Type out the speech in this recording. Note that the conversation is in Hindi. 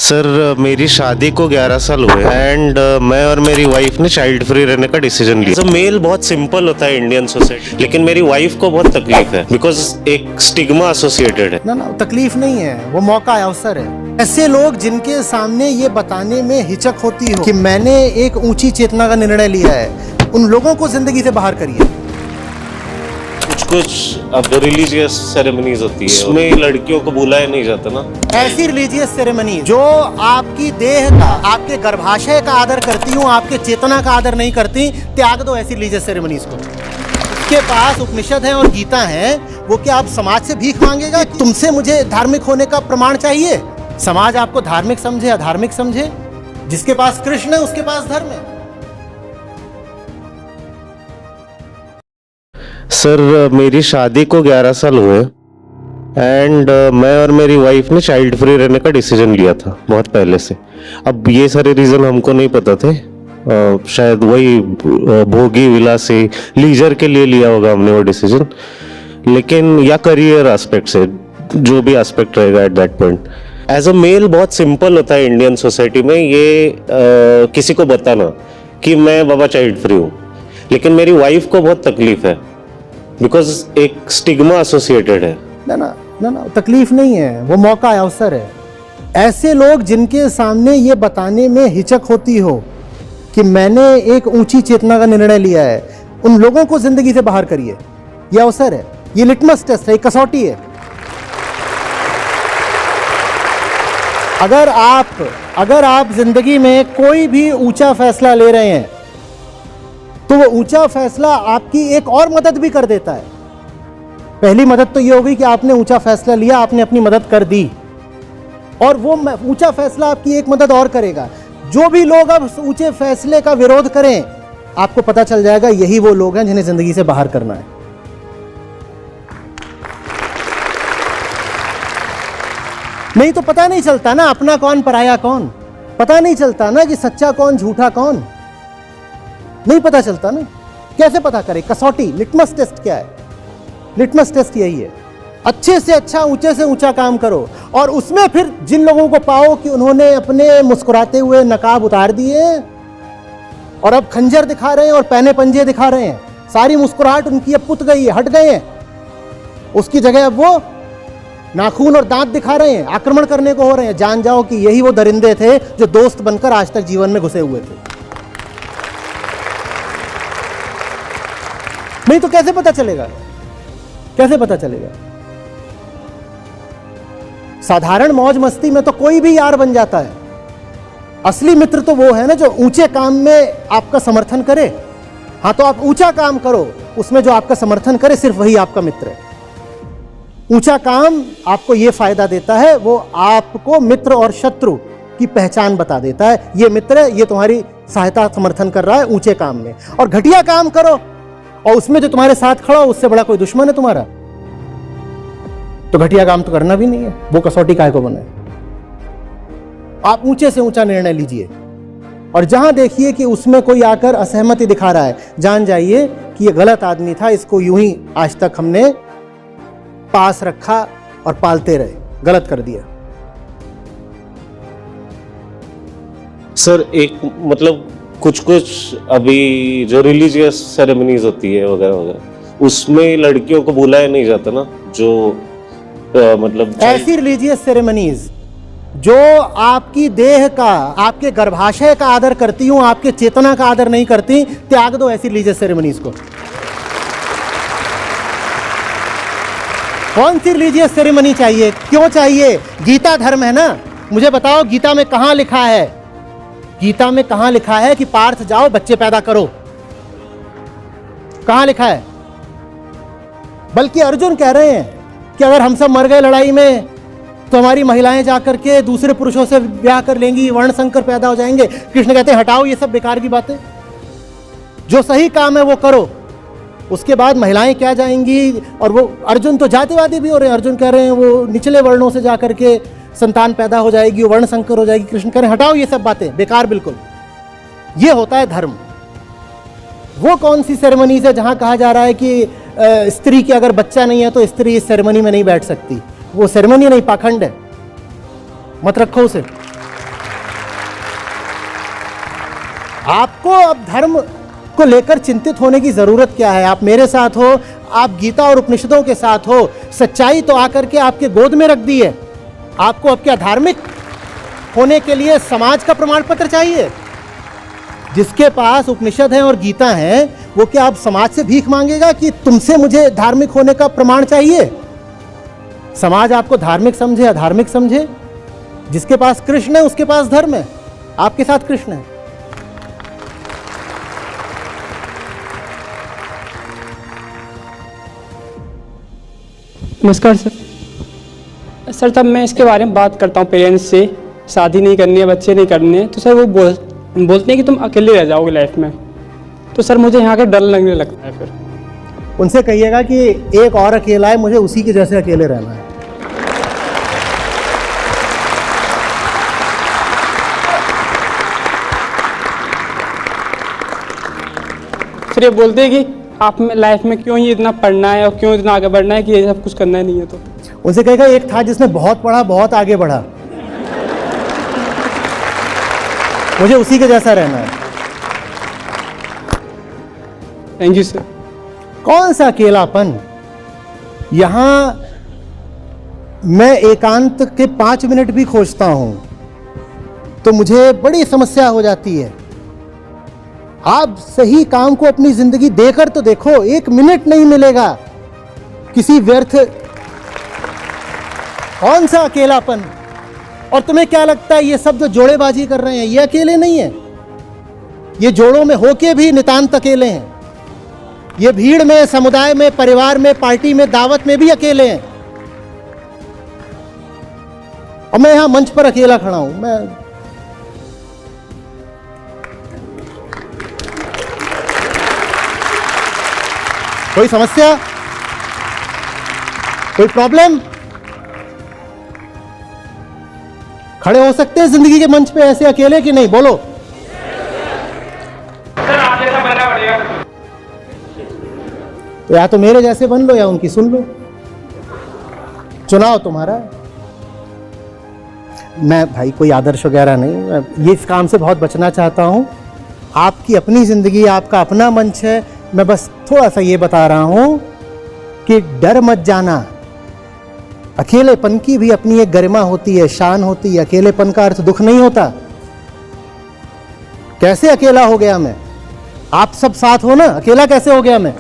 सर मेरी शादी को 11 साल हुए एंड मैं और मेरी वाइफ ने चाइल्ड फ्री रहने का डिसीजन लिया। मेल बहुत सिंपल होता है इंडियन सोसाइटी, लेकिन मेरी वाइफ को बहुत तकलीफ है बिकॉज एक स्टिग्मा एसोसिएटेड है। ना तकलीफ नहीं है, वो मौका है, अवसर है। ऐसे लोग जिनके सामने ये बताने में हिचक होती हो कि मैंने एक ऊंची चेतना का निर्णय लिया है, उन लोगों को जिंदगी से बाहर करिए। कुछ अब रिलीजियस सेरेमनीज होती है, उसमें लड़कियों को बुलाया नहीं जाता ना। ऐसी रिलीजियस सेरेमनी जो आपकी देह का, आपके गर्भाशय का आदर करती हूँ, आपके चेतना का आदर नहीं करती, त्याग दो ऐसी रिलीजियस सेरेमनीज को। उसके पास उपनिषद है और गीता है, वो क्या आप समाज से भीख मांगेगा? तुमसे मुझे धार्मिक होने का प्रमाण चाहिए? समाज आपको धार्मिक समझे, अधार्मिक समझे? जिसके पास कृष्ण है उसके पास धर्म है। सर मेरी शादी को 11 साल हुए एंड मैं और मेरी वाइफ ने चाइल्ड फ्री रहने का डिसीजन लिया था बहुत पहले से। अब ये सारे रीज़न हमको नहीं पता थे, शायद वही भोगी विलासी लीजर के लिए लिया होगा हमने वो डिसीजन, लेकिन या करियर एस्पेक्ट से, जो भी एस्पेक्ट रहेगा at that point. As a male बहुत सिंपल होता है इंडियन सोसाइटी में ये किसी को बताना कि मैं बाबा चाइल्ड फ्री हूँ, लेकिन मेरी वाइफ को बहुत तकलीफ है बिकॉज एक स्टिग्मा एसोसिएटेड है। ना तकलीफ नहीं है, वो मौका है, अवसर है। ऐसे लोग जिनके सामने ये बताने में हिचक होती हो कि मैंने एक ऊंची चेतना का निर्णय लिया है, उन लोगों को जिंदगी से बाहर करिए। ये अवसर है, ये लिटमस टेस्ट है, कसौटी है। अगर आप जिंदगी में कोई भी ऊंचा फैसला ले रहे हैं तो वो ऊंचा फैसला आपकी एक और मदद भी कर देता है। पहली मदद तो ये होगी कि आपने ऊंचा फैसला लिया, आपने अपनी मदद कर दी, और वो ऊंचा फैसला आपकी एक मदद और करेगा। जो भी लोग अब ऊंचे फैसले का विरोध करें, आपको पता चल जाएगा यही वो लोग हैं जिन्हें जिंदगी से बाहर करना है। नहीं तो पता नहीं चलता ना अपना कौन पराया कौन, पता नहीं चलता ना कि सच्चा कौन झूठा कौन, नहीं पता चलता ना। कैसे पता करें? कसौटी, लिटमस टेस्ट क्या है? लिटमस टेस्ट यही है। अच्छे से अच्छा, ऊंचे से ऊंचा काम करो, और उसमें फिर जिन लोगों को पाओ कि उन्होंने अपने मुस्कुराते हुए नकाब उतार दिए और अब खंजर दिखा रहे हैं और पैने पंजे दिखा रहे हैं, सारी मुस्कुराहट उनकी अब पुत गई है, हट गए हैं, उसकी जगह अब वो नाखून और दांत दिखा रहे हैं, आक्रमण करने को हो रहे हैं, जान जाओ कि यही वो दरिंदे थे जो दोस्त बनकर आज तक जीवन में घुसे हुए थे। नहीं तो कैसे पता चलेगा? कैसे पता चलेगा? साधारण मौज मस्ती में तो कोई भी यार बन जाता है। असली मित्र तो वो है ना जो ऊंचे काम में आपका समर्थन करे। हाँ, तो आप ऊंचा काम करो, उसमें जो आपका समर्थन करे सिर्फ वही आपका मित्र है। ऊंचा काम आपको ये फायदा देता है, वो आपको मित्र और शत्रु की पहचान बता देता है। ये मित्र है, ये तुम्हारी सहायता समर्थन कर रहा है ऊंचे काम में। और घटिया काम करो और उसमें जो तुम्हारे साथ खड़ा हो उससे बड़ा कोई दुश्मन है तुम्हारा, तो घटिया काम तो करना भी नहीं है। वो कसौटी काहे को बने? आप ऊंचे से ऊंचा निर्णय लीजिए, और जहां देखिए कि उसमें कोई आकर असहमति दिखा रहा है, जान जाइए कि ये गलत आदमी था, इसको यूं ही आज तक हमने पास रखा और पालते रहे, गलत कर दिया। सर एक मतलब कुछ अभी जो रिलीजियस सेरेमनीज होती है वगैरह वगैरह, उसमें लड़कियों को बुलाया नहीं जाता ना, जो मतलब ऐसी रिलीजियस सेरेमनीज जो आपकी देह का, आपके गर्भाशय का आदर करती हूं, आपके चेतना का आदर नहीं करती, त्याग दो ऐसी रिलीजियस सेरेमनीज को। कौन सी रिलीजियस सेरेमनी चाहिए? क्यों चाहिए? गीता धर्म है ना। मुझे बताओ गीता में कहां लिखा है, गीता में कहां लिखा है कि पार्थ जाओ बच्चे पैदा करो? कहां लिखा है? बल्कि अर्जुन कह रहे हैं कि अगर हम सब मर गए लड़ाई में तो हमारी महिलाएं जाकर के दूसरे पुरुषों से ब्याह कर लेंगी, वर्ण संकर पैदा हो जाएंगे। कृष्ण कहते हैं हटाओ ये सब बेकार की बातें, जो सही काम है वो करो। उसके बाद महिलाएं क्या जाएंगी? और वो अर्जुन तो जातिवादी भी हो रहे हैं, अर्जुन कह रहे हैं वो निचले वर्णों से जाकर के संतान पैदा हो जाएगी, वर्ण संकर हो जाएगी। कृष्ण कह रहे हैं हटाओ ये सब बातें, बेकार बिल्कुल। ये होता है धर्म। वो कौन सी सेरेमनीज है जहां कहा जा रहा है कि स्त्री के अगर बच्चा नहीं है तो स्त्री इस सेरेमनी में नहीं बैठ सकती? वो सेरेमनी नहीं, पाखंड है, मत रखो उसे। आपको अब धर्म को लेकर चिंतित होने की जरूरत क्या है? आप मेरे साथ हो, आप गीता और उपनिषदों के साथ हो। सच्चाई तो आकर के आपके गोद में रख दी है। आपको अब क्या धार्मिक होने के लिए समाज का प्रमाण पत्र चाहिए? जिसके पास उपनिषद है और गीता है, वो क्या अब समाज से भीख मांगेगा कि तुमसे मुझे धार्मिक होने का प्रमाण चाहिए? समाज आपको धार्मिक समझे, अधार्मिक समझे, जिसके पास कृष्ण है उसके पास धर्म है। आपके साथ कृष्ण है। नमस्कार सर। सर तब मैं इसके बारे में बात करता हूँ पेरेंट्स से, शादी नहीं करनी है, बच्चे नहीं करने हैं, तो सर वो बोलते हैं कि तुम अकेले रह जाओगे लाइफ में। तो सर मुझे यहाँ का डर लगने लगता है। फिर उनसे कहिएगा कि एक और अकेला है, मुझे उसी के जैसे अकेले रहना है। फिर ये बोलते हैं कि आप में लाइफ में क्यों ही इतना पढ़ना है और क्यों इतना आगे बढ़ना है कि ये सब कुछ करना ही नहीं है। तो उनसे कहेगा एक था जिसने बहुत पढ़ा, बहुत आगे बढ़ा, मुझे उसी के जैसा रहना है। Thank you sir. कौन सा अकेलापन? यहां मैं एकांत के 5 मिनट भी खोजता हूं तो मुझे बड़ी समस्या हो जाती है। आप सही काम को अपनी जिंदगी देकर तो देखो, 1 मिनट नहीं मिलेगा किसी व्यर्थ। कौन सा अकेलापन? और तुम्हें क्या लगता है ये सब जो जोड़ेबाजी कर रहे हैं ये अकेले नहीं है? ये जोड़ों में होके भी नितांत अकेले हैं। ये भीड़ में, समुदाय में, परिवार में, पार्टी में, दावत में भी अकेले हैं। और मैं यहां मंच पर अकेला खड़ा हूं। मैं कोई समस्या, कोई प्रॉब्लम? खड़े हो सकते हैं जिंदगी के मंच पे ऐसे अकेले कि नहीं? बोलो। सर आप जैसा बनना पड़ेगा। तो या तो मेरे जैसे बन लो या उनकी सुन लो, चुनाव तुम्हारा है। मैं भाई कोई आदर्श वगैरह नहीं, मैं ये इस काम से बहुत बचना चाहता हूं। आपकी अपनी जिंदगी, आपका अपना मंच है। मैं बस थोड़ा सा ये बता रहा हूं कि डर मत जाना। अकेलेपन की भी अपनी एक गरिमा होती है, शान होती है। अकेलेपन का अर्थ दुख नहीं होता। कैसे अकेला हो गया मैं? आप सब साथ हो ना, अकेला कैसे हो गया मैं?